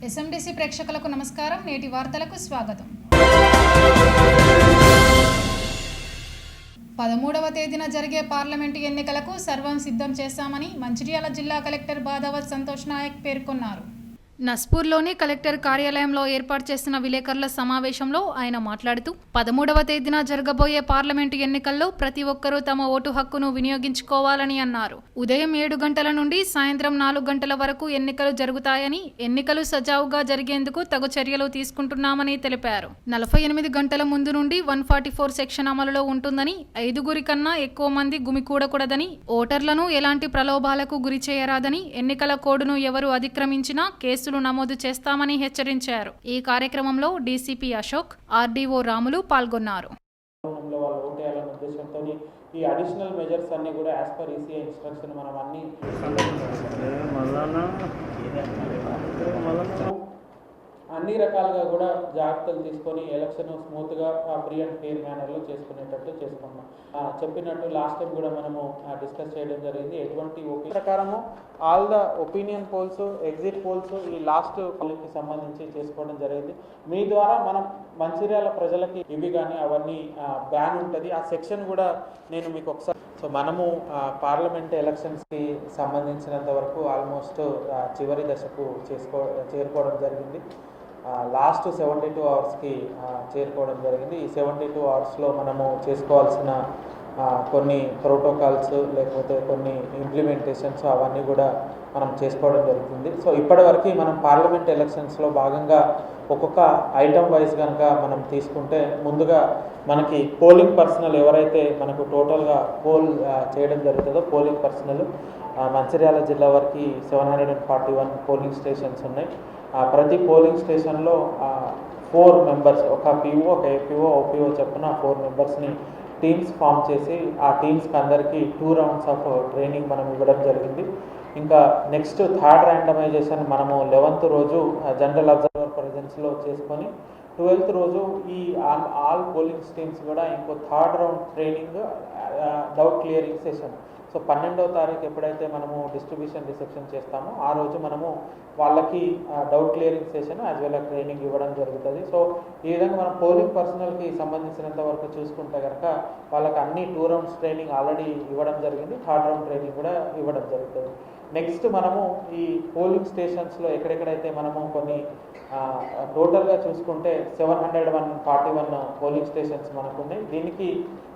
ఎస్ఎండిసి ప్రేక్షకులకు నమస్కారం. నేటి వార్తలకు స్వాగతం. 13వ తేదీన జరిగే పార్లమెంటు ఎన్నికలకు సర్వం సిద్ధం చేశామని మంచిర్యాల జిల్లా కలెక్టర్ బాదావత్ సంతోష్ నాయక్ పేర్కొన్నారు. నస్పూర్లోని కలెక్టర్ కార్యాలయంలో ఏర్పాటు చేసిన విలేకరుల సమావేశంలో ఆయన మాట్లాడుతూ 13వ తేదీన జరగబోయే పార్లమెంటు ఎన్నికల్లో ప్రతి ఒక్కరూ తమ ఓటు హక్కును వినియోగించుకోవాలని అన్నారు. ఉదయం 7 గంటల నుండి సాయంత్రం 4 గంటల వరకు ఎన్నికలు జరుగుతాయని, ఎన్నికలు సజావుగా జరిగేందుకు తగు చర్యలు తీసుకుంటున్నామని తెలిపారు. 48 గంటల ముందు నుండి 144 సెక్షన్ అమలులో ఉంటుందని, 5 కన్నా ఎక్కువ మంది గుమికూడకూడదని, ఓటర్లను ఎలాంటి ప్రలోభాలకు గురి చేయరాదని, ఎన్నికల కోడ్ను ఎవరు అతిక్రమించినా కేసులు నమోదు చేస్తామని హెచ్చరించారు. ఈ కార్యక్రమంలో డీసీపీ అశోక్, ఆర్డీఓ రాములు పాల్గొన్నారు. ఈ అడిషనల్ మెజర్స్ అన్ని కూడా యాజ్ పర్ ఈసీఐ ఇన్స్ట్రక్షన్ మనం అన్ని అన్ని రకాలుగా కూడా జాగ్రత్తలు తీసుకొని ఎలక్షన్ స్మూత్గా ఫ్రీ అండ్ ఫెయిర్ మేనర్లో చేసుకునేటట్టు చేసుకున్నాం. చెప్పినట్టు లాస్ట్ టైం కూడా మనము డిస్కస్ చేయడం జరిగింది. ఎటువంటి ప్రకారము all the opinion polls, exit polls ఈ లాస్ట్ పోలింగ్కి సంబంధించి చేసుకోవడం జరిగింది. మీ ద్వారా మనం మంచిర్యాల ప్రజలకి ఇవి కానీ అవన్నీ బ్యాన్ ఉంటుంది. ఆ సెక్షన్ కూడా నేను మీకు ఒకసారి మనము పార్లమెంట్ ఎలక్షన్స్కి సంబంధించినంత వరకు ఆల్మోస్ట్ చివరి దశకు చేరుకోవడం జరిగింది. లాస్ట్ 72 అవర్స్కి చేరుకోవడం జరిగింది. ఈ 72 అవర్స్లో మనము చేసుకోవాల్సిన కొన్ని ప్రోటోకాల్స్ లేకపోతే కొన్ని ఇంప్లిమెంటేషన్స్ అవన్నీ కూడా మనం చేసుకోవడం జరుగుతుంది. సో ఇప్పటివరకు మనం పార్లమెంట్ ఎలక్షన్స్లో భాగంగా ఒక్కొక్క ఐటమ్ వైజ్ కనుక మనం తీసుకుంటే, ముందుగా మనకి పోలింగ్ పర్సనల్ ఎవరైతే మనకు టోటల్గా పోల్ చేయడం జరుగుతుందో పోలింగ్ పర్సనల్ మంచిర్యాల జిల్లా వరకు 741 పోలింగ్ స్టేషన్స్ ఉన్నాయి. ప్రతి పోలింగ్ స్టేషన్లో 4 మెంబర్స్, ఒక పీఓ, ఒక ఏపీఓ, ఓపీఓ చొప్పున 4 మెంబర్స్ని టీమ్స్ ఫామ్ చేసి ఆ టీమ్స్కి అందరికీ 2 రౌండ్స్ ఆఫ్ ట్రైనింగ్ మనం ఇవ్వడం జరిగింది. ఇంకా నెక్స్ట్ థర్డ్ ర్యాండమైజేషన్ మనము 11th రోజు జనరల్ అబ్జర్వర్ ప్రెజెన్స్లో చేసుకొని 12th రోజు ఈ ఆల్ పోలింగ్ టీమ్స్ కూడా ఇంకో third round training doubt clearing session. So 12వ తారీఖు ఎప్పుడైతే మనము డిస్ట్రిబ్యూషన్ రిసెప్షన్ చేస్తామో ఆ రోజు మనము వాళ్ళకి doubt clearing session as well training ఇవ్వడం జరుగుతుంది. సో ఈ విధంగా మనం పోలింగ్ పర్సనల్కి సంబంధించినంత వరకు చూసుకుంటే కనుక వాళ్ళకి అన్ని 2 రౌండ్స్ ట్రైనింగ్ ఆల్రెడీ ఇవ్వడం జరిగింది. థర్డ్ రౌండ్ ట్రైనింగ్ కూడా ఇవ్వడం జరుగుతుంది. నెక్స్ట్ మనము ఈ పోలింగ్ స్టేషన్స్లో ఎక్కడెక్కడైతే మనము కొన్ని టోటల్గా చూసుకుంటే 741 పోలింగ్ స్టేషన్స్ మనకు ఉన్నాయి. దీనికి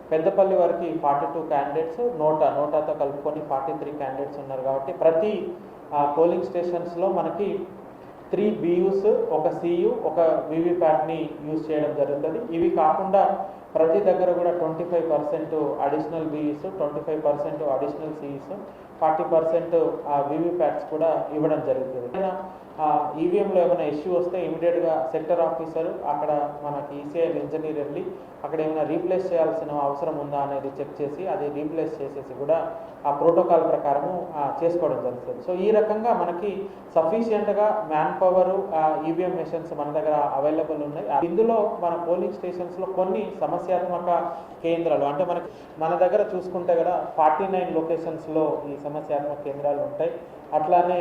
పెద్దపల్లి వరకు 42 క్యాండిడేట్స్, నోటాతో కలుపుకొని 43 క్యాండిడేట్స్ ఉన్నారు. కాబట్టి ప్రతి పోలింగ్ స్టేషన్స్లో మనకి 3 BUs, ఒక CU, ఒక VVPATని యూజ్ చేయడం జరుగుతుంది. ఇవి కాకుండా ప్రతి దగ్గర కూడా 25% additional BUs, 25% additional CUs, 40% VVPATs కూడా ఇవ్వడం జరుగుతుంది. ఈవీఎంలో ఏమైనా ఇష్యూ వస్తే ఇమీడియట్గా సెక్టర్ ఆఫీసర్ అక్కడ మనకి ఈసీఐ ఇంజనీర్ వెళ్ళి అక్కడ ఏమైనా రీప్లేస్ చేయాల్సిన అవసరం ఉందా అనేది చెక్ చేసి అది రీప్లేస్ చేసేసి కూడా ఆ ప్రోటోకాల్ ప్రకారము చేసుకోవడం జరుగుతుంది. సో ఈ రకంగా మనకి సఫిషియెంట్గా మ్యాన్ పవర్, ఈవీఎం మెషిన్స్ మన దగ్గర అవైలబుల్ ఉన్నాయి. ఇందులో మన పోలింగ్ స్టేషన్స్లో కొన్ని సమస్యాత్మక కేంద్రాలు అంటే మన దగ్గర చూసుకుంటే కూడా 49 లొకేషన్స్లో ఈ సమస్యాత్మక కేంద్రాలు ఉంటాయి. అట్లానే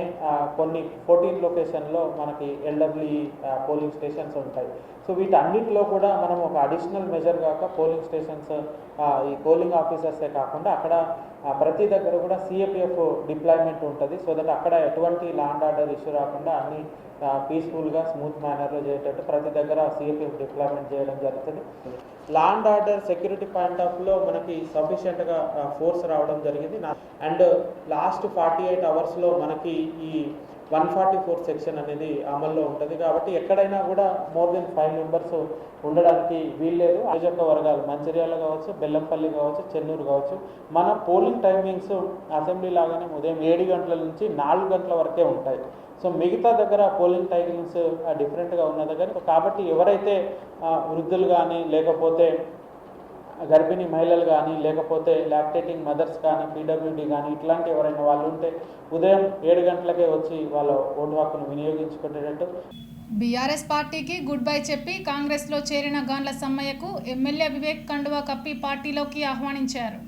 కొన్ని 14 లొకేషన్లో మనకి ఎల్డబ్ల్యూఈ పోలింగ్ స్టేషన్స్ ఉంటాయి. సో వీటన్నిటిలో కూడా మనం ఒక అడిషనల్ మెజర్ కాక పోలింగ్ స్టేషన్స్ ఈ పోలింగ్ ఆఫీసర్సే కాకుండా అక్కడ ప్రతి దగ్గర కూడా సిఏపిఎఫ్ డిప్లాయ్మెంట్ ఉంటుంది. సో దట్ అక్కడ ఎటువంటి లా అండ్ ఆర్డర్ ఇష్యూ రాకుండా అన్ని పీస్ఫుల్గా స్మూత్ మేనర్లో చేయటట్టు ప్రతి దగ్గర సిఏపిఎఫ్ డిప్లాయ్మెంట్ చేయడం జరుగుతుంది. Law and order security point of వ్యూలో మనకి సఫిషియెంట్గా ఫోర్స్ రావడం జరిగింది. అండ్ లాస్ట్ 48 అవర్స్లో మనకి ఈ 144 సెక్షన్ అనేది అమల్లో ఉంటుంది. కాబట్టి ఎక్కడైనా కూడా మోర్ దెన్ 5 మెంబర్స్ ఉండడానికి వీల్లేదు. నియోజక వర్గాలు మంచిర్యాల కావచ్చు, బెల్లంపల్లి కావచ్చు, చెన్నూరు కావచ్చు, మన పోలింగ్ టైమింగ్స్ అసెంబ్లీ లాగానే ఉదయం 7 గంటల నుంచి 4 గంటల వరకే ఉంటాయి. సో మిగతా దగ్గర పోలింగ్ టైమింగ్స్ డిఫరెంట్గా ఉన్న దగ్గర కాబట్టి ఎవరైతే వృద్ధులు కానీ లేకపోతే గర్భిణీ మహిళలు కానీ లేకపోతే లాక్టేటింగ్ మదర్స్ కానీ పీడబ్ల్యూడీ కానీ ఇట్లాంటి ఎవరైనా వాళ్ళు ఉంటే ఉదయం 7 గంటలకే వచ్చి వాళ్ళ ఓటు హక్కును వినియోగించుకునేటట్టు. బీఆర్ఎస్ పార్టీకి గుడ్ బై చెప్పి కాంగ్రెస్లో చేరిన గాండ్ల సమ్మయ్యకు ఎమ్మెల్యే వివేక్ కండువా కప్పి పార్టీలోకి ఆహ్వానించారు.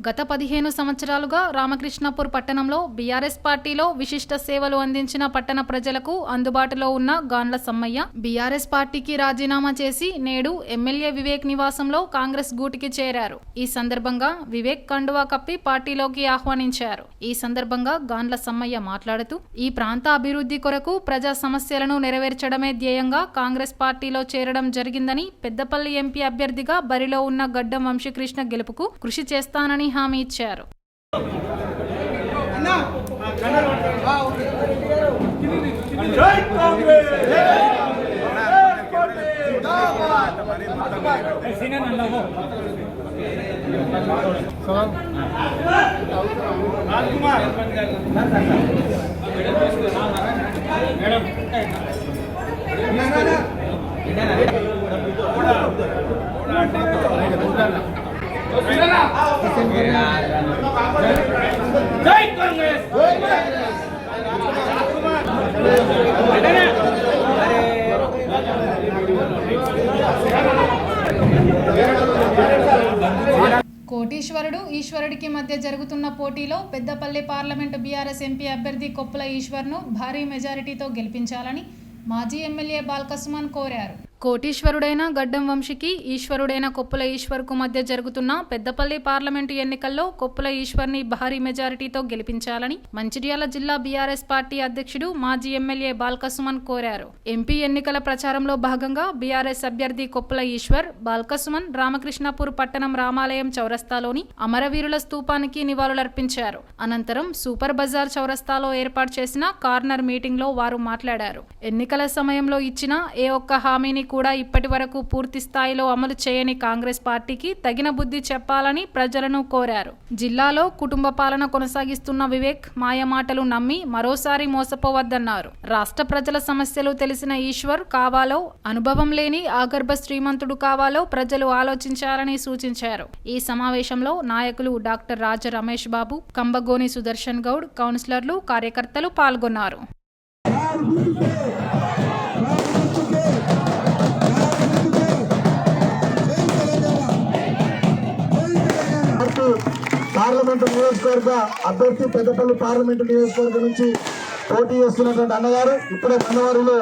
గత 15 సంవత్సరాలుగా రామకృష్ణాపూర్ పట్టణంలో బీఆర్ఎస్ పార్టీలో విశిష్ట సేవలు అందించిన పట్టణ ప్రజలకు అందుబాటులో ఉన్న గాండ్ల సమ్మయ్య బీఆర్ఎస్ పార్టీకి రాజీనామా చేసి నేడు ఎమ్మెల్యే వివేక్ నివాసంలో కాంగ్రెస్ గూటికి చేరారు. ఈ సందర్భంగా వివేక్ కండువా కప్పి పార్టీలోకి ఆహ్వానించారు. ఈ సందర్భంగా గాండ్ల సమ్మయ్య మాట్లాడుతూ ఈ ప్రాంత అభివృద్ధి కొరకు ప్రజా సమస్యలను నెరవేర్చడమే ధ్యేయంగా కాంగ్రెస్ పార్టీలో చేరడం జరిగిందని, పెద్దపల్లి ఎంపీ అభ్యర్థిగా బరిలో ఉన్న గడ్డం వంశీకృష్ణ గెలుపుకు కృషి చేస్తానని హామీ ఇచ్చారు. జై కాంగ్రెస్ కోటీశ్వరుడు ఈశ్వరుడికి మధ్య జరుగుతున్న పోటీలో పెద్దపల్లి పార్లమెంటు బీఆర్ఎస్ ఎంపీ అభ్యర్థి కొప్పుల ఈశ్వర్ను భారీ మెజారిటీతో గెలిపించాలని మాజీ ఎమ్మెల్యే బాల్కసుమన్ కోరారు. కోటీశ్వరుడైన గడ్డం వంశీకి ఈశ్వరుడైన కొప్పుల ఈశ్వర్కు మధ్య జరుగుతున్న పెద్దపల్లి పార్లమెంటు ఎన్నికల్లో కొప్పుల ఈశ్వర్ని భారీ మెజారిటీతో గెలిపించాలని మంచిర్యాల జిల్లా బీఆర్ఎస్ పార్టీ అధ్యక్షుడు మాజీ ఎమ్మెల్యే బాల్కసుమన్ కోరారు. ఎంపీ ఎన్నికల ప్రచారంలో భాగంగా బీఆర్ఎస్ అభ్యర్థి కొప్పుల ఈశ్వర్, బాల్కసుమన్ రామకృష్ణాపూర్ పట్టణం రామాలయం చౌరస్తాలోని అమరవీరుల స్తూపానికి నివాళులర్పించారు. అనంతరం సూపర్ బజార్ చౌరస్తాలో ఏర్పాటు చేసిన కార్నర్ మీటింగ్ లో వారు మాట్లాడారు. ఎన్నికల సమయంలో ఇచ్చిన ఏ ఒక్క హామీని కూడా ఇప్పటి వరకు పూర్తి స్థాయిలో అమలు చేయని కాంగ్రెస్ పార్టీకి తగిన బుద్ధి చెప్పాలని ప్రజలను కోరారు. జిల్లాలో కుటుంబ పాలన కొనసాగిస్తున్న వివేక్ మాయమాటలు నమ్మి మరోసారి మోసపోవద్దన్నారు. రాష్ట్ర ప్రజల సమస్యలు తెలిసిన ఈశ్వర్ కావాలో, అనుభవం లేని ఆగర్భ శ్రీమంతుడు కావాలో ప్రజలు ఆలోచించాలని సూచించారు. ఈ సమావేశంలో నాయకులు డాక్టర్ రాజ రమేష్ బాబు, కంబగోని సుదర్శన్ గౌడ్, కౌన్సిలర్లు, కార్యకర్తలు పాల్గొన్నారు. పార్లమెంటు నియోజకవర్గ అభ్యర్థి పెద్దపల్లి పార్లమెంటు నియోజకవర్గం నుంచి పోటీ చేస్తున్నటువంటి అన్నగారు ఇప్పుడే అన్నవారిలో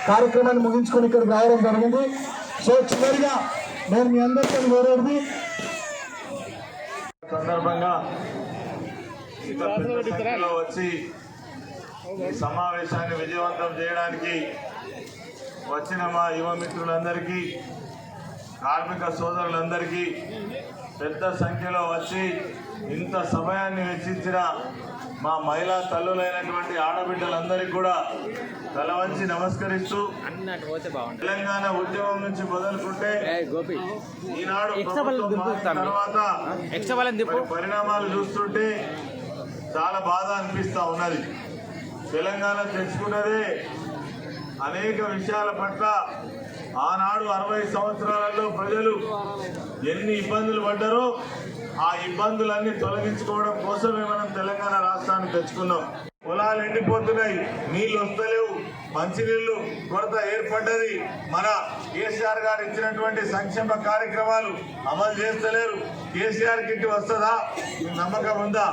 కార్యక్రమాన్ని ముగించుకొని ఇక్కడికి రావడం జరిగింది. సో చివరిగా నేను మీ అందరితో కోరేది సందర్భంగా వచ్చి ఈ సమావేశాన్ని విజయవంతం చేయడానికి వచ్చిన మా యువ మిత్రులందరికీ, కార్మిక సోదరులందరికీ, పెద్ద సంఖ్యలో వచ్చి ఇంత సమయాన్ని వెచ్చించిన మా మహిళా తల్లులైనటువంటి ఆడబిడ్డలందరికీ కూడా తలవంచి నమస్కరిస్తూ, తెలంగాణ ఉద్యమం నుంచి మొదలుకుంటే ఈనాడు తర్వాత పరిణామాలు చూస్తుంటే చాలా బాధ అనిపిస్తూ ఉన్నది. తెలంగాణ తెచ్చుకున్నదే అనేక విషయాల పట్ల ఆనాడు 60 సంవత్సరాలలో ప్రజలు ఎన్ని ఇబ్బందులు పడ్డారో ఆ ఇబ్బందులన్నీ తొలగించుకోవడం కోసమే మనం తెలంగాణ రాష్ట్రాన్ని తెచ్చుకున్నాం. పొలాలు ఎండిపోతున్నాయి, నీళ్లు వస్తలేవు, మంచినీళ్లు కొరత ఏర్పడ్డది. మన కేసీఆర్ గారు ఇచ్చినటువంటి సంక్షేమ కార్యక్రమాలు అమలు చేస్తలేరు. కేసీఆర్ కిట్ వస్తుందా? నమ్మకం ఉందా?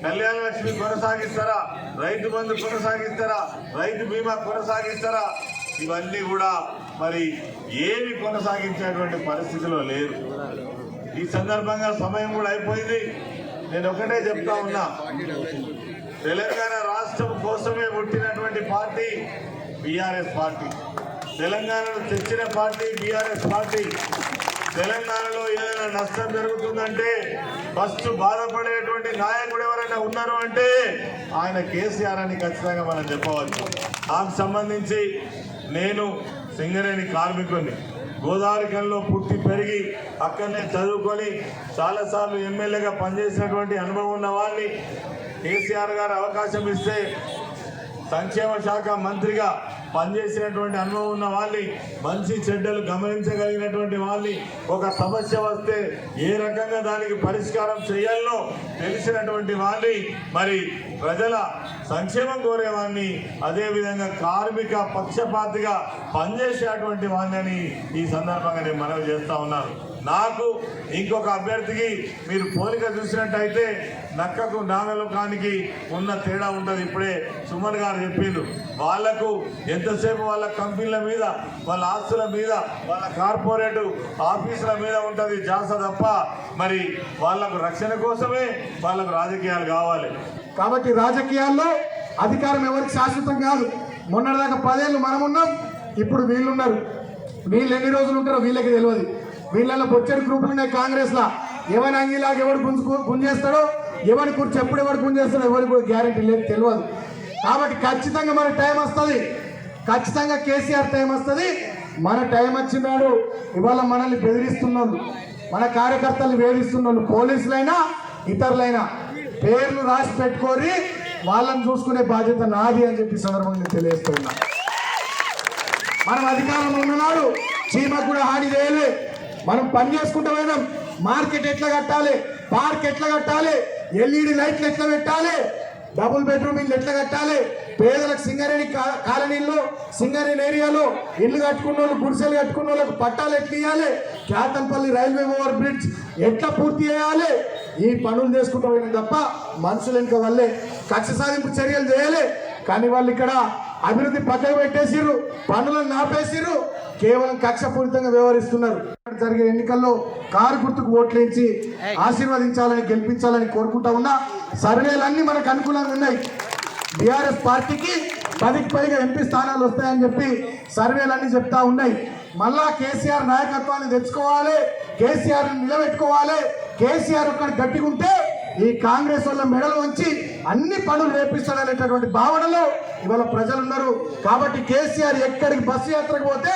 కళ్యాణ లక్ష్మి కొనసాగిస్తారా? రైతు బంధు కొనసాగిస్తారా? రైతు బీమా కొనసాగిస్తారా? ఇవన్నీ కూడా మరి ఏమి కొనసాగించేటువంటి పరిస్థితిలో లేరు. ఈ సందర్భంగా సమయం కూడా అయిపోయింది. నేను ఒకటే చెప్తా ఉన్నా, తెలంగాణ రాష్ట్రం కోసమే పుట్టినటువంటి పార్టీ బీఆర్ఎస్ పార్టీ. తెలంగాణను తెచ్చిన పార్టీ బీఆర్ఎస్ పార్టీ. తెలంగాణలో ఏదైనా నష్టం జరుగుతుందంటే ఫస్ట్ బాధపడేటువంటి నాయకుడు ఎవరైనా ఉన్నారు అంటే ఆయన కేసీఆర్ అని ఖచ్చితంగా మనం చెప్పవచ్చు. నాకు సంబంధించి నేను సింగరేణి కార్మికుడిని. గోదావరికంలో పుట్టి పెరిగి అక్కడనే చదువుకొని చాలాసార్లు ఎమ్మెల్యేగా పనిచేసినటువంటి అనుభవం ఉన్న వాళ్ళని కేసీఆర్ గారు అవకాశం ఇస్తే సంక్షేమ శాఖ మంత్రిగా పనిచేసినటువంటి అనుభవం ఉన్న వాళ్ళని, మంచి చెడ్డలు గమనించగలిగినటువంటి వాళ్ళని, ఒక సమస్య వస్తే ఏ రకంగా దానికి పరిష్కారం చేయాలో తెలిసినటువంటి వాళ్ళని, మరి ప్రజల సంక్షేమం కోరేవాడిని, అదేవిధంగా కార్మిక పక్షపాతిగా పనిచేసేటువంటి వాళ్ళని ఈ సందర్భంగా నేను మనవి చేస్తా ఉన్నాను. నాకు ఇంకొక అభ్యర్థికి మీరు పోలిక చూసినట్టయితే నక్కకు నాగలోకానికి ఉన్న తేడా ఉంటుంది. ఇప్పుడే సుమన్ గారు చెప్పిండు. వాళ్లకు ఎంతసేపు వాళ్ళ కంపెనీల మీద, వాళ్ళ ఆస్తుల మీద, వాళ్ళ కార్పొరేట్ ఆఫీసుల మీద ఉంటుంది జాస తప్ప మరి వాళ్ళకు రక్షణ కోసమే వాళ్ళకు రాజకీయాలు కావాలి. కాబట్టి రాజకీయాల్లో అధికారం ఎవరికి శాశ్వతం కాదు. మొన్నటిదాకా 10 ఏళ్ళు మనం ఉన్నాం, ఇప్పుడు వీళ్ళున్నారు. వీళ్ళు ఎన్ని రోజులు ఉంటారో వీళ్ళకి తెలియదు. వీళ్ళలో బొచ్చడి గ్రూపులు ఉన్నాయి కాంగ్రెస్లో. ఎవరి అంగీలాగా ఎవరు గుంజేస్తాడో, ఎవరి కూర్చు ఎప్పుడు ఎవరు గుంజేస్తాడో ఎవరికి కూడా గ్యారెంటీ లేదు, తెలియదు. కాబట్టి ఖచ్చితంగా మన టైం వస్తుంది, ఖచ్చితంగా కేసీఆర్ టైం వస్తుంది. మన టైం వచ్చినాడు. ఇవాళ మనల్ని బెదిరిస్తున్నోళ్ళు, మన కార్యకర్తలు వేధిస్తున్నోళ్ళు, పోలీసులైనా ఇతరులైనా పేర్లు రాసి పెట్టుకొని వాళ్ళని చూసుకునే బాధ్యత నాది అని చెప్పి సందర్భంగా తెలియజేస్తూ ఉన్నా. మనం అధికారంలో ఉన్ననాడు చీమకు కూడా హాని చేయలే. మనం పని చేసుకుంటూ పోయినాం. మార్కెట్ ఎట్లా కట్టాలి, పార్క్ ఎట్లా కట్టాలి, ఎల్ఈడి లైట్లు ఎట్లా పెట్టాలి, డబుల్ బెడ్రూమ్ ఇల్లు ఎట్లా కట్టాలి, పేదలకు సింగరేణి కాలనీల్లో, సింగరేణి ఏరియాలో ఇల్లు కట్టుకున్న వాళ్ళు, గుడిసెలు కట్టుకున్న వాళ్ళకి పట్టాలు ఎట్లా ఇవ్వాలి, క్యాతన్పల్లి రైల్వే ఓవర్ బ్రిడ్జ్ ఎట్లా పూర్తి చేయాలి, ఈ పనులు చేసుకుంటూ పోయినాం తప్ప మనుషులు వెనుక వల్లే కక్ష సాధింపు చర్యలు చేయాలి. కానీ వాళ్ళు ఇక్కడ అభివృద్ధి పక్కకు పెట్టేసిర్రు, పనులను నాపేసిర్రు, కేవలం కక్షపూరితంగా వ్యవహరిస్తున్నారు. జరిగే ఎన్నికల్లో కారు గుర్తుకు ఓట్లేంచి ఆశీర్వదించాలని, గెలిపించాలని కోరుకుంటా ఉన్నా. సర్వేలన్నీ మనకు అనుకూలంగా ఉన్నాయి. బీఆర్ఎస్ పార్టీకి 10కి పైగా ఎంపీ స్థానాలు వస్తాయని చెప్పి సర్వేలన్నీ చెప్తా ఉన్నాయి. మళ్ళా కేసీఆర్ నాయకత్వాన్ని తెచ్చుకోవాలి, కేసీఆర్ నిలబెట్టుకోవాలి. కేసీఆర్ ఒక్కడి గట్టిగా ఉంటే ఈ కాంగ్రెస్ వల్ల మెడలు వంచి అన్ని పనులు రేపిస్తాడనేటటువంటి భావనలో ఇవాళ ప్రజలు ఉన్నారు. కాబట్టి కేసీఆర్ ఎక్కడికి బస్సు యాత్రకు పోతే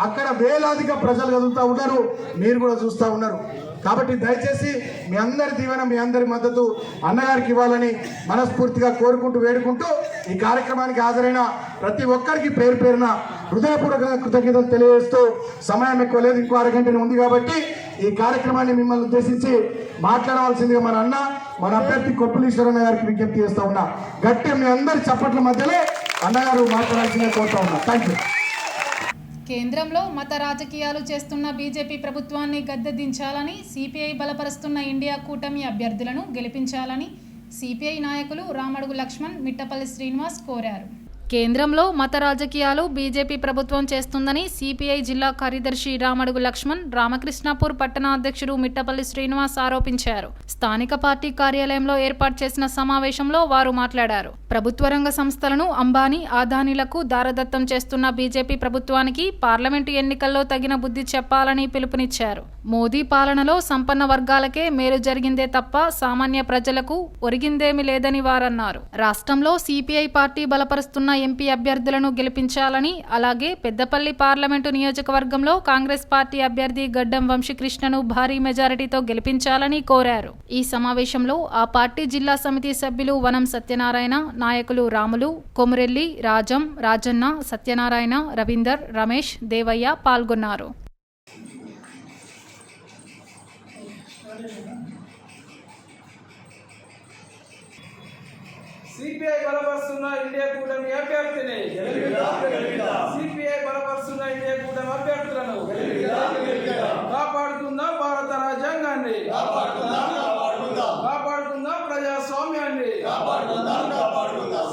అక్కడ వేలాదిగా ప్రజలు కదులుతూ ఉన్నారు, మీరు కూడా చూస్తూ ఉన్నారు. కాబట్టి దయచేసి మీ అందరి దీవెన, మీ అందరి మద్దతు అన్నగారికి ఇవ్వాలని మనస్ఫూర్తిగా కోరుకుంటూ, వేడుకుంటూ ఈ కార్యక్రమానికి హాజరైన ప్రతి ఒక్కరికి పేరు పేరున హృదయపూర్వకంగా కృతజ్ఞతలు తెలియజేస్తూ, సమయం ఎక్కువ లేదు, ఇంకో అరగంటనే ఉంది కాబట్టి ఈ కార్యక్రమాన్ని మిమ్మల్ని ఉద్దేశించి మాట్లాడవలసిందిగా మన అభ్యర్థి కొప్పులీశ్వరన్న గారికి విజ్ఞప్తి చేస్తా ఉన్నా. గట్టిగా మీ అందరి చప్పట్ల మధ్యలో అన్నగారు మాట్లాడాల్సిందిగా కోరుతా ఉన్నా. Thank you. కేంద్రంలో మత రాజకీయాలు చేస్తున్న బీజేపీ ప్రభుత్వాన్ని గద్దెదించాలని, సిపిఐ బలపరుస్తున్న ఇండియా కూటమి అభ్యర్థులను గెలిపించాలని సిపిఐ నాయకులు రామడుగు లక్ష్మణ్, మిట్టపల్లి శ్రీనివాస్ కోరారు. కేంద్రంలో మత రాజకీయాలు బీజేపీ ప్రభుత్వం చేస్తుందని సిపిఐ జిల్లా కార్యదర్శి రామడుగు లక్ష్మణ్, రామకృష్ణాపూర్ పట్టణ అధ్యక్షుడు మిట్టపల్లి శ్రీనివాస్ ఆరోపించారు. స్థానిక పార్టీ కార్యాలయంలో ఏర్పాటు చేసిన సమావేశంలో వారు మాట్లాడారు. ప్రభుత్వ రంగ సంస్థలను అంబానీ, అదానీలకు దారదత్తం చేస్తున్న బీజేపీ ప్రభుత్వానికి పార్లమెంటు ఎన్నికల్లో తగిన బుద్ధి చెప్పాలని పిలుపునిచ్చారు. మోదీ పాలనలో సంపన్న వర్గాలకే మేలు జరిగిందే తప్ప సామాన్య ప్రజలకు ఒరిగిందేమీ లేదని వారన్నారు. రాష్ట్రంలో సిపిఐ పార్టీ బలపరుస్తున్న ఎంపీ అభ్యర్థులను గెలిపించాలని, అలాగే పెద్దపల్లి పార్లమెంటు నియోజకవర్గంలో కాంగ్రెస్ పార్టీ అభ్యర్థి గడ్డం వంశీకృష్ణను భారీ మెజారిటీతో గెలిపించాలని కోరారు. ఈ సమావేశంలో ఆ పార్టీ జిల్లా సమితి సభ్యులు వనం సత్యనారాయణ, నాయకులు రాములు, కొమురెల్లి, రాజం, రాజన్న, సత్యనారాయణ, రవీందర్, రమేష్, దేవయ్య పాల్గొన్నారు. సిపిఐ బలపరుస్తున్న ఇండియా కూటమి అభ్యర్థిని, సిపిఐ బలపరుస్తున్న ఇండియా కూటమి అభ్యర్థులను కాపాడుకుందాం. భారత రాజ్యాంగాన్ని కాపాడుకుందాం, ప్రజాస్వామ్యాన్ని.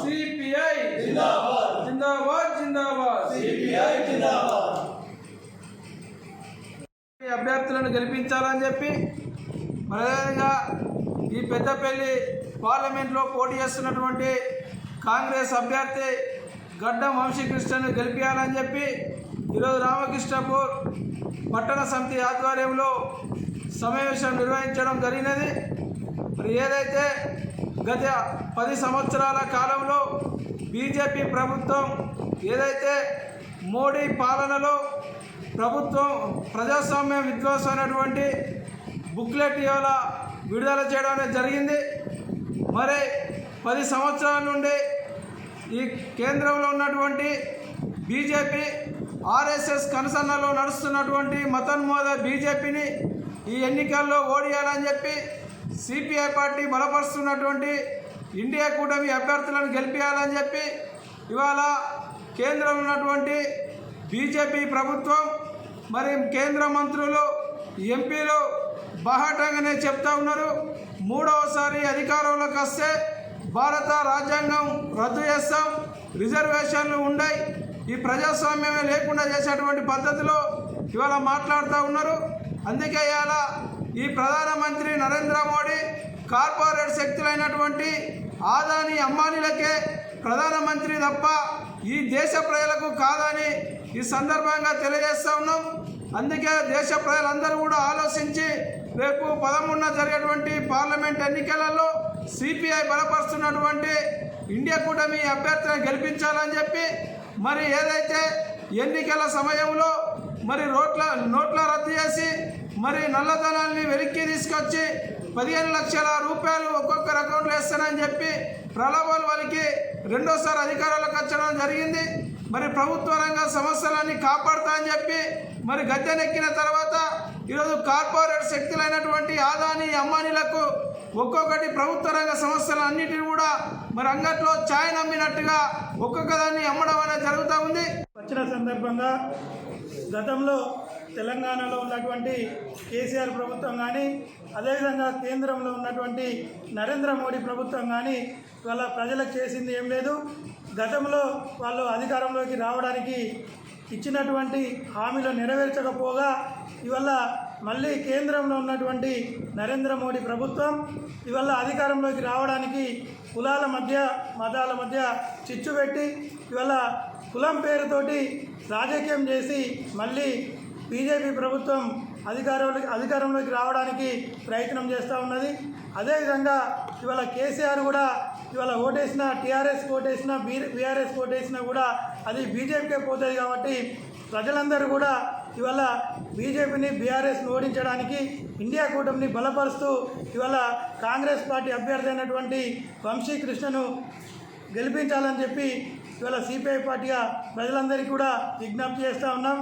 సిపిఐ జిందాబాద్, జిందాబాద్. అభ్యర్థులను గెలిపించాలని చెప్పి మరొకగా ఈ పెద్దపల్లి పార్లమెంట్లో పోటీ చేస్తున్నటువంటి కాంగ్రెస్ అభ్యర్థి గడ్డం వంశీకృష్ణను గెలిపించాలని చెప్పి ఈరోజు రామకృష్ణపూర్ పట్టణ సమితి ఆధ్వర్యంలో సమావేశం నిర్వహించడం జరిగినది. మరి ఏదైతే గత 10 సంవత్సరాల కాలంలో బీజేపీ ప్రభుత్వం ఏదైతే మోడీ పాలనలో ప్రభుత్వం ప్రజాస్వామ్య విధ్వంసం అనేటువంటి బుక్లెట్ ఇవాళ విడుదల చేయడం అనేది జరిగింది. మరి 10 సంవత్సరాల నుండి ఈ కేంద్రంలో ఉన్నటువంటి బీజేపీ, ఆర్ఎస్ఎస్ కనుసన్నలో నడుస్తున్నటువంటి మతోన్మాద బీజేపీని ఈ ఎన్నికల్లో ఓడియాలని చెప్పి సిపిఐ పార్టీ బలపరుస్తున్నటువంటి ఇండియా కూటమి అభ్యర్థులను గెలిపించాలని చెప్పి ఇవాళ కేంద్రంలో ఉన్నటువంటి బీజేపీ ప్రభుత్వం, మరి కేంద్ర మంత్రులు ఎంపీలు బాహాటంగానే చెప్తా ఉన్నారు. మూడవసారి అధికారంలోకి వస్తే భారత రాజ్యాంగం రద్దు చేస్తాం, రిజర్వేషన్లు ఉన్నాయి, ఈ ప్రజాస్వామ్యమే లేకుండా చేసేటువంటి పద్ధతిలో ఇవాళ మాట్లాడుతూ ఉన్నారు. అందుకే ఇవాళ ఈ ప్రధానమంత్రి నరేంద్ర మోడీ కార్పొరేట్ శక్తులైనటువంటి ఆదాని అంబానీలకే ప్రధానమంత్రి తప్ప ఈ దేశ ప్రజలకు కాదని ఈ సందర్భంగా తెలియజేస్తూ ఉన్నాం. అందుకే దేశ ప్రజలందరూ కూడా ఆలోచించి రేపు 13న జరిగేటువంటి పార్లమెంట్ ఎన్నికలలో సిపిఐ బలపరుస్తున్నటువంటి ఇండియా కూటమి అభ్యర్థిని గెలిపించాలని చెప్పి మరి ఏదైతే ఎన్నికల సమయంలో మరి నోట్ల రద్దు చేసి మరి నల్లధనాన్ని వెనక్కి తీసుకొచ్చి 15 లక్షల రూపాయలు ఒక్కొక్కరు అకౌంట్లో వేస్తానని చెప్పి ప్రలోభాలు వాళ్ళకి రెండోసారి అధికారంలోకి వచ్చడం జరిగింది. మరి ప్రభుత్వ రంగ సంస్థలన్నీ కాపాడుతా అని చెప్పి మరి గద్దెనెక్కిన తర్వాత ఈరోజు కార్పొరేట్ శక్తులైనటువంటి ఆదాని అంబానీలకు ఒక్కొక్కటి ప్రభుత్వ రంగ సంస్థలు అన్నిటిని కూడా మరి అంగట్లో ఛాయ్ నమ్మినట్టుగా ఒక్కొక్క దాన్ని అమ్మడం అనేది జరుగుతూ ఉంది. వచ్చిన సందర్భంగా గతంలో తెలంగాణలో ఉన్నటువంటి కేసీఆర్ ప్రభుత్వం కానీ అదేవిధంగా కేంద్రంలో ఉన్నటువంటి నరేంద్ర మోడీ ప్రభుత్వం కానీ వాళ్ళ ప్రజలకు చేసింది ఏం లేదు. గతంలో వాళ్ళు అధికారంలోకి రావడానికి ఇచ్చినటువంటి హామీలు నెరవేర్చకపోగా ఇవాళ మళ్ళీ కేంద్రంలో ఉన్నటువంటి నరేంద్ర మోడీ ప్రభుత్వం ఇవాళ అధికారంలోకి రావడానికి కులాల మధ్య మతాల మధ్య చిచ్చు పెట్టి ఇవాళ కులం పేరుతోటి రాజకీయం చేసి మళ్ళీ బీజేపీ ప్రభుత్వం అధికారంలోకి రావడానికి ప్రయత్నం చేస్తూ ఉన్నది. అదేవిధంగా ఇవాళ కేసీఆర్ కూడా ఇవాళ ఓటేసిన టీఆర్ఎస్ ఓటేసిన బీఆర్ఎస్ ఓటేసినా కూడా అది బీజేపీకే పోతుంది. కాబట్టి ప్రజలందరూ కూడా ఇవాళ బీజేపీని బీఆర్ఎస్ని ఓడించడానికి ఇండియా కూటమిని బలపరుస్తూ ఇవాళ కాంగ్రెస్ పార్టీ అభ్యర్థి అయినటువంటి వంశీకృష్ణను గెలిపించాలని చెప్పి ఇవాళ సిపిఐ పార్టీగా ప్రజలందరికీ కూడా విజ్ఞప్తి చేస్తూ ఉన్నాం.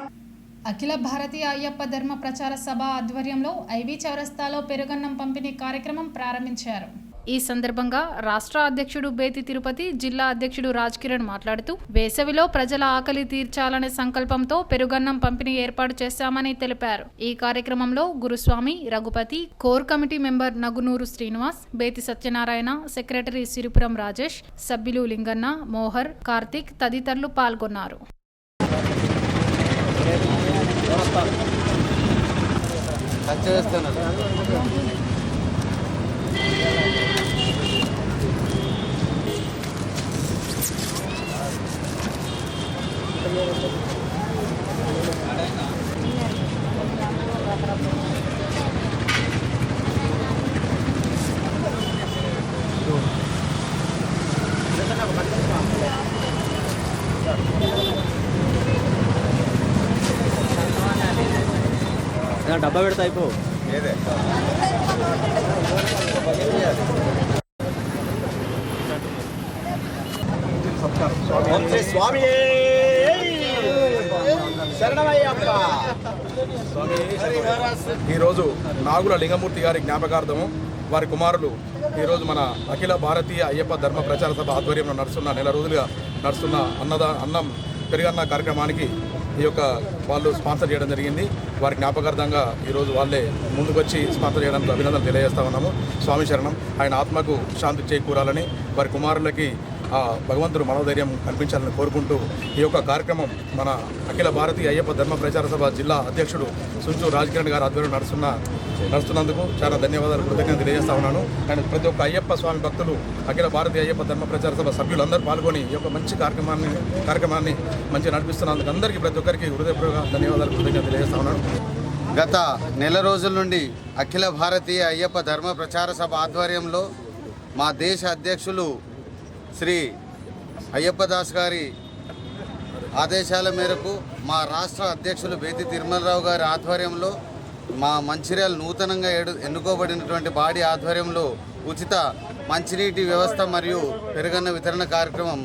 అఖిల భారతీయ అయ్యప్ప ధర్మ ప్రచార సభ ఆధ్వర్యంలో ఐబీ చౌరస్తాలో పెరుగన్నం పంపిణీ కార్యక్రమం ప్రారంభించారు. ఈ సందర్భంగా రాష్ట్ర అధ్యక్షుడు బేతి తిరుపతి, జిల్లా అధ్యక్షుడు రాజ్ కిరణ్ మాట్లాడుతూ వేసవిలో ప్రజల ఆకలి తీర్చాలనే సంకల్పంతో పెరుగన్నం పంపిణీ ఏర్పాటు చేశామని తెలిపారు. ఈ కార్యక్రమంలో Guruswamy, Raghupathi, core committee member Nagunuru Srinivas, Bethi Satyanarayana, secretary Siripuram Rajesh, సభ్యులు లింగన్న, మోహర్, కార్తిక్ తదితరులు పాల్గొన్నారు. డబ్బా పెడతా అయిపో ఏదే స్వామి ఈరోజు నాగుల లింగమూర్తి గారి జ్ఞాపకార్థము వారి కుమారులు ఈరోజు మన అఖిల భారతీయ అయ్యప్ప ధర్మ ప్రచార సభ ఆధ్వర్యంలో నడుస్తున్న నెల రోజులుగా నడుస్తున్న అన్నం పెరుగన్న కార్యక్రమానికి ఈ యొక్క వాళ్ళు స్పాన్సర్ చేయడం జరిగింది. వారి జ్ఞాపకార్థంగా ఈరోజు వాళ్ళే ముందుకొచ్చి స్పాన్సర్ చేయడానికి అభినందనలు తెలియజేస్తా ఉన్నాము. స్వామి శరణం. ఆయన ఆత్మకు శాంతి చేకూరాలని, వారి కుమారులకి భగవంతుడు మనోధైర్యం కల్పించాలని కోరుకుంటూ ఈ యొక్క కార్యక్రమం మన అఖిల భారతీయ అయ్యప్ప ధర్మ ప్రచార సభ జిల్లా అధ్యక్షుడు సుంచు రాజ్ కిరణ్ గారి ఆధ్వర్యంలో నడుస్తున్నందుకు చాలా ధన్యవాదాలు, కృతజ్ఞతలు తెలియజేస్తా ఉన్నాను. అండ్ ప్రతి ఒక్క అయ్యప్ప స్వామి భక్తులు, అఖిల భారతీయ అయ్యప్ప ధర్మ ప్రచార సభ సభ్యులందరూ పాల్గొని ఈ యొక్క మంచి కార్యక్రమాన్ని మంచి నడిపిస్తున్నందుకు అందరికీ ప్రతి ఒక్కరికి హృదయపూర్వక ధన్యవాదాలు, కృతజ్ఞతలు తెలియజేస్తా ఉన్నాను. గత నెల రోజుల నుండి అఖిల భారతీయ అయ్యప్ప ధర్మ ప్రచార సభ ఆధ్వర్యంలో మా దేశ అధ్యక్షులు శ్రీ అయ్యప్ప దాస్ గారి ఆదేశాల మేరకు మా రాష్ట్ర అధ్యక్షులు బేతి తిరుమలరావు గారి ఆధ్వర్యంలో మా మంచిర్యాల నూతనంగా ఎన్నుకోబడినటువంటి బాడీ ఆధ్వర్యంలో ఉచిత మంచినీటి వ్యవస్థ మరియు పెరుగన్న వితరణ కార్యక్రమం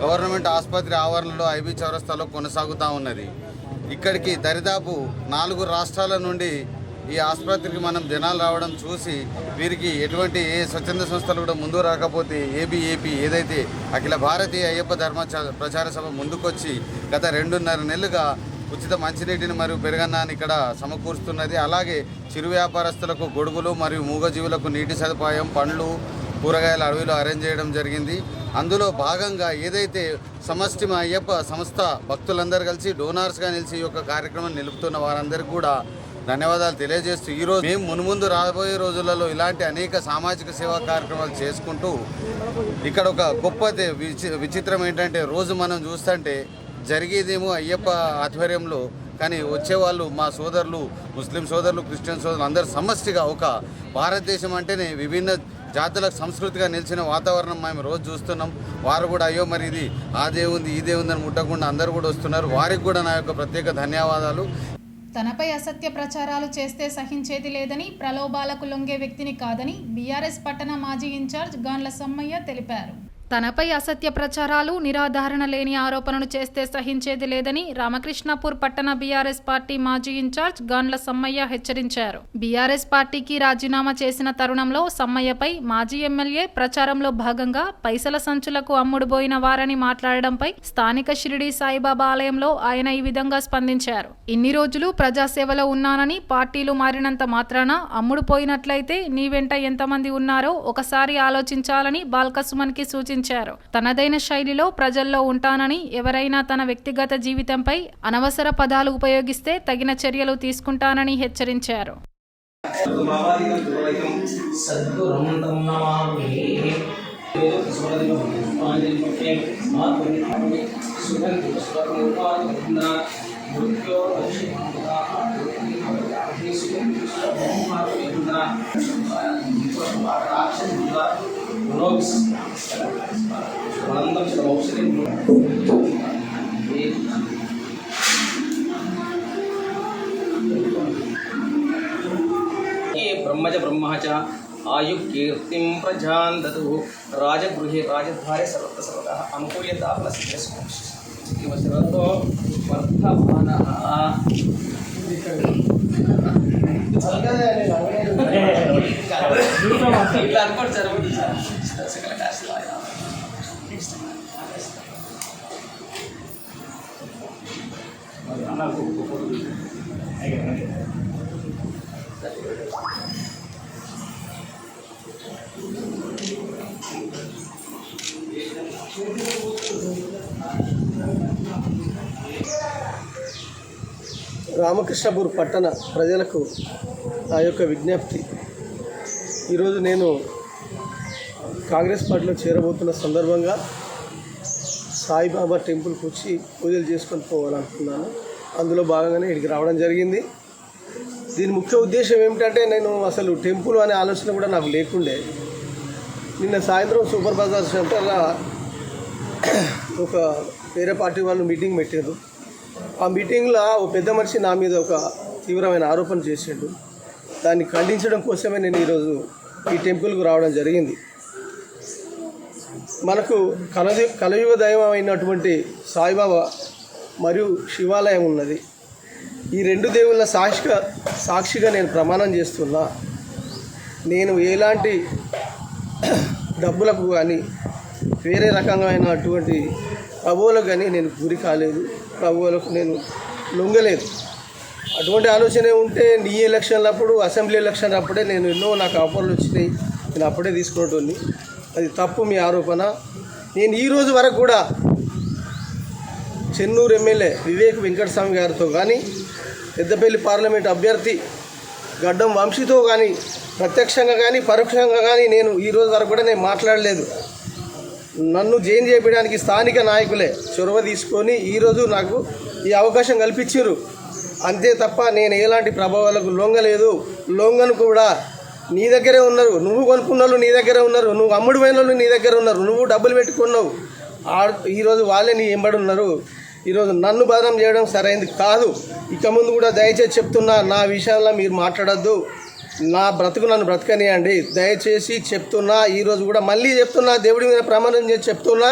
గవర్నమెంట్ ఆసుపత్రి ఆవరణలో ఐబీ చౌరస్తాలో కొనసాగుతూ ఉన్నది. ఇక్కడికి దరిదాపు 4 రాష్ట్రాల నుండి ఈ ఆసుపత్రికి మనం జనాలు రావడం చూసి వీరికి ఎటువంటి ఏ స్వచ్ఛంద సంస్థలు కూడా ముందు రాకపోతే ఏబీఏపీ ఏదైతే అఖిల భారతీయ అయ్యప్ప ధర్మ ప్రచార సభ ముందుకొచ్చి గత 2.5 నెలలుగా ఉచిత మంచినీటిని మరియు పెరుగన్నాన్ని ఇక్కడ సమకూరుస్తున్నది. అలాగే చిరు వ్యాపారస్తులకు గొడుగులు మరియు మూగజీవులకు నీటి సదుపాయం, పండ్లు, కూరగాయల అడవిలో అరేంజ్ చేయడం జరిగింది. అందులో భాగంగా ఏదైతే సమష్టి అయ్యప్ప సంస్థ భక్తులందరూ కలిసి డోనార్స్గా నిలిచి ఈ యొక్క కార్యక్రమాన్ని నిలుపుతున్న వారందరికీ కూడా ధన్యవాదాలు తెలియజేస్తూ ఈరోజు మేము మున్ముందు రాబోయే రోజులలో ఇలాంటి అనేక సామాజిక సేవా కార్యక్రమాలు చేసుకుంటూ ఇక్కడ ఒక గొప్ప విచిత్రం ఏంటంటే రోజు మనం చూస్తుంటే జరిగేదేమో అయ్యప్ప ఆధ్వర్యంలో, కానీ వచ్చేవాళ్ళు మా సోదరులు, ముస్లిం సోదరులు, క్రిస్టియన్ సోదరులు అందరూ సమష్టిగా ఒక భారతదేశం అంటేనే విభిన్న జాతులకు సంస్కృతిగా నిలిచిన వాతావరణం మేము రోజు చూస్తున్నాం. వారు కూడా అయ్యో మరి ఇది ఆ దేవుంది ఈ దేవుంది అని ముట్టకుండా అందరూ కూడా వస్తున్నారు. వారికి కూడా నా యొక్క ప్రత్యేక ధన్యవాదాలు. తనపై అసత్య ప్రచారాలు చేస్తే సహించేది లేదని, ప్రలోభాలకు లొంగే వ్యక్తిని కాదని బీఆర్ఎస్ పట్టణ మాజీ ఇన్ఛార్జ్ గాండ్ల సమ్మయ్య తెలిపారు. తనపై అసత్య ప్రచారాలు, నిరాధారణ లేని ఆరోపణలు చేస్తే సహించేది లేదని రామకృష్ణాపూర్ పట్టణ బీఆర్ఎస్ పార్టీ మాజీ ఇన్ఛార్జ్ గాండ్ల సమ్మయ్య హెచ్చరించారు. బీఆర్ఎస్ పార్టీకి రాజీనామా చేసిన తరుణంలో సమ్మయ్యపై మాజీ ఎమ్మెల్యే ప్రచారంలో భాగంగా పైసల సంచులకు అమ్ముడుపోయిన వారని మాట్లాడడంపై స్థానిక షిరిడి సాయిబాబా ఆలయంలో ఆయన ఈ విధంగా స్పందించారు. ఇన్ని రోజులు ప్రజాసేవలో ఉన్నానని, పార్టీలు మారినంత మాత్రాన అమ్ముడుపోయినట్లయితే నీ వెంట ఎంతమంది ఉన్నారో ఒకసారి ఆలోచించాలని బాల్కసుమన్కి సూచించారు. తనదైన శైలిలో ప్రజల్లో ఉంటానని, ఎవరైనా తన వ్యక్తిగత జీవితంపై అనవసర పదాలు ఉపయోగిస్తే తగిన చర్యలు తీసుకుంటానని హెచ్చరించారు. బ్రహ్మజ బ్రహ్మచ ఆయుకీర్తిం ప్రజాన్ దదు రాజగృహే రాజధారే సర్వత సర్వదా అనుకూల్యత ప్లస్ వర్ధమాన ఇట్లా అనుకోండి సార్. సకల కాశీలాయ రామకృష్ణాపూర్ పట్టణ ప్రజలకు నా యొక్క విజ్ఞప్తి. ఈరోజు నేను కాంగ్రెస్ పార్టీలో చేరబోతున్న సందర్భంగా సాయిబాబా టెంపుల్కి వచ్చి పూజలు చేసుకొని పోవాలనుకున్నాను. అందులో భాగంగానే ఇక్కడికి రావడం జరిగింది. దీని ముఖ్య ఉద్దేశం ఏమిటంటే, నేను అసలు టెంపుల్ అనే ఆలోచన కూడా నాకు లేకుండే. నిన్న సాయంత్రం సూపర్ బజార్ సెంటర్లో ఒక వేరే పార్టీ వాళ్ళు మీటింగ్ పెట్టారు. ఆ మీటింగ్లో ఓ పెద్ద మనిషి నా మీద ఒక తీవ్రమైన ఆరోపణ చేసాడు. దాన్ని ఖండించడం కోసమే నేను ఈరోజు ఈ టెంపుల్కు రావడం జరిగింది. మనకు కలయుగ దైవం అయినటువంటి సాయిబాబా మరియు శివాలయం ఉన్నది. ఈ రెండు దేవుళ్ళ సాక్షిగా నేను ప్రమాణం చేస్తున్నా. నేను ఎలాంటి డబ్బులకు కానీ వేరే రకమైనటువంటి ప్రభువులకు కానీ నేను గురి కాలేదు, ప్రభువులకు నేను లొంగలేదు. అటువంటి ఆలోచనే ఉంటే నీ ఎలక్షన్లప్పుడు, అసెంబ్లీ ఎలక్షన్ అప్పుడే నేను ఎన్నో నాకు ఆఫర్లు వచ్చినాయి, నేను అప్పుడే తీసుకునేటోని. అది తప్పు మీ ఆరోపణ. నేను ఈరోజు వరకు కూడా చెన్నూరు ఎమ్మెల్యే వివేక్ వెంకటస్వామి గారితో కానీ, పెద్దపల్లి పార్లమెంట్ అభ్యర్థి గడ్డం వంశీతో కానీ, ప్రత్యక్షంగా కానీ పరోక్షంగా కానీ నేను ఈరోజు వరకు కూడా నేను మాట్లాడలేదు. నన్ను జైన్ చేయడానికి స్థానిక నాయకులే చొరవ తీసుకొని ఈరోజు నాకు ఈ అవకాశం కల్పించారు. అంతే తప్ప నేను ఎలాంటి ప్రభావాలకు లొంగలేదు. లొంగను కూడా నీ దగ్గరే ఉన్నారు, నువ్వు కొనుక్కున్న వాళ్ళు నీ దగ్గరే ఉన్నారు, నువ్వు అమ్ముడు పోయిన వాళ్ళు నీ దగ్గర ఉన్నారు, నువ్వు డబ్బులు పెట్టుకున్నావు. ఈరోజు వాళ్ళే నీ ఎంబడి ఉన్నారు. ఈరోజు నన్ను బదనం చేయడం సరైనది కాదు. ఇక ముందు కూడా దయచేసి చెప్తున్నా, నా విషయంలో మీరు మాట్లాడద్దు. నా బ్రతుకు నన్ను బ్రతకనియండి, దయచేసి చెప్తున్నా. ఈరోజు కూడా మళ్ళీ చెప్తున్నా, దేవుడి మీద ప్రమాణం చేసి చెప్తున్నా,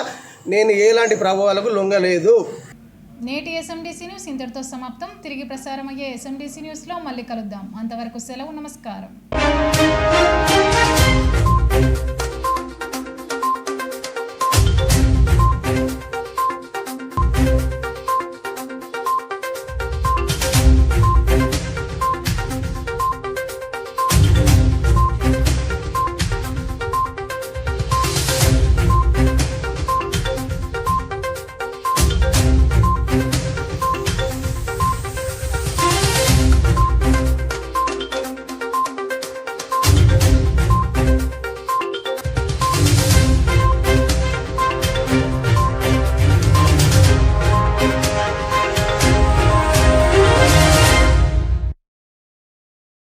నేను ఎలాంటి ప్రభావాలకు లొంగలేదు. నేటి ఎస్ఎండిసి న్యూస్ ఇంతటితో సమాప్తం. తిరిగి ప్రసారం అయ్యే ఎస్ఎండిసి న్యూస్లో మళ్ళీ కలుద్దాం. అంతవరకు సెలవు, నమస్కారం.